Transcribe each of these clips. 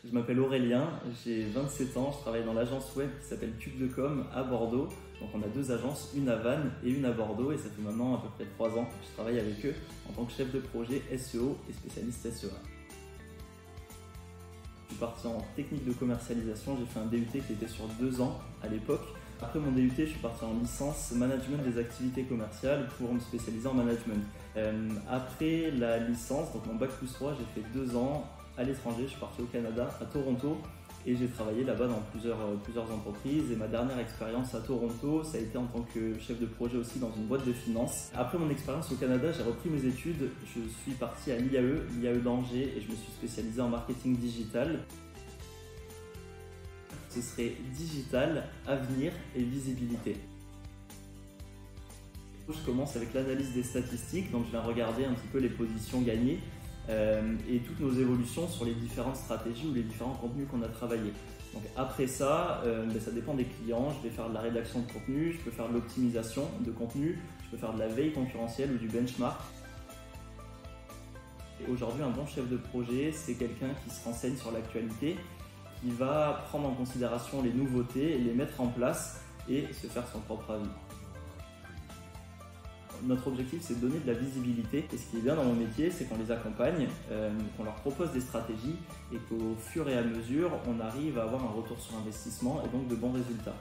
Je m'appelle Aurélien, j'ai 27 ans, je travaille dans l'agence web qui s'appelle Cube de Com à Bordeaux. Donc on a deux agences, une à Vannes et une à Bordeaux, et ça fait maintenant à peu près 3 ans que je travaille avec eux en tant que chef de projet SEO et spécialiste SEA. Je suis parti en technique de commercialisation, j'ai fait un DUT qui était sur 2 ans à l'époque. Après mon DUT, je suis parti en licence management des activités commerciales pour me spécialiser en management. Après la licence, donc mon bac plus 3, j'ai fait 2 ans à l'étranger, je suis parti au Canada, à Toronto, et j'ai travaillé là-bas dans plusieurs entreprises. Et ma dernière expérience à Toronto, ça a été en tant que chef de projet aussi dans une boîte de finance. Après mon expérience au Canada, j'ai repris mes études, je suis parti à l'IAE d'Angers, et je me suis spécialisé en marketing digital. Ce serait digital, avenir et visibilité. Je commence avec l'analyse des statistiques, donc je vais regarder un petit peu les positions gagnées et toutes nos évolutions sur les différentes stratégies ou les différents contenus qu'on a travaillés. Donc après ça, ça dépend des clients, je vais faire de la rédaction de contenu, je peux faire de l'optimisation de contenu, je peux faire de la veille concurrentielle ou du benchmark. Aujourd'hui, un bon chef de projet, c'est quelqu'un qui se renseigne sur l'actualité, qui va prendre en considération les nouveautés, les mettre en place et se faire son propre avis. Notre objectif, c'est de donner de la visibilité, et ce qui est bien dans mon métier, c'est qu'on les accompagne, qu'on leur propose des stratégies et qu'au fur et à mesure, on arrive à avoir un retour sur investissement et donc de bons résultats.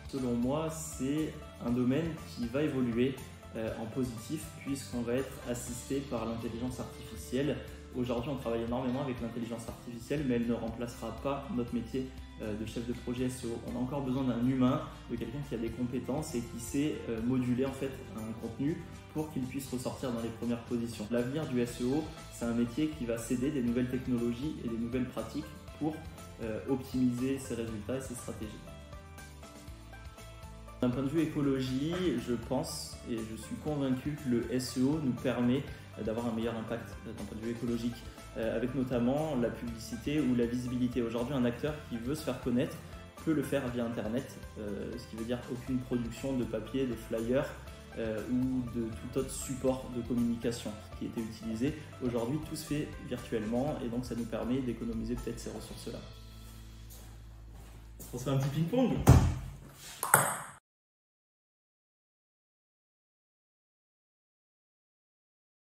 Selon moi, c'est un domaine qui va évoluer en positif puisqu'on va être assisté par l'intelligence artificielle. Aujourd'hui, on travaille énormément avec l'intelligence artificielle, mais elle ne remplacera pas notre métier de chef de projet SEO. On a encore besoin d'un humain, de quelqu'un qui a des compétences et qui sait moduler en fait un contenu pour qu'il puisse ressortir dans les premières positions. L'avenir du SEO, c'est un métier qui va s'aider des nouvelles technologies et des nouvelles pratiques pour optimiser ses résultats et ses stratégies. D'un point de vue écologie, je pense et je suis convaincu que le SEO nous permet d'avoir un meilleur impact d'un point de vue écologique, avec notamment la publicité ou la visibilité. Aujourd'hui, un acteur qui veut se faire connaître peut le faire via Internet, ce qui veut dire aucune production de papier, de flyer ou de tout autre support de communication qui était utilisé. Aujourd'hui, tout se fait virtuellement et donc ça nous permet d'économiser peut-être ces ressources-là. On se fait un petit ping-pong.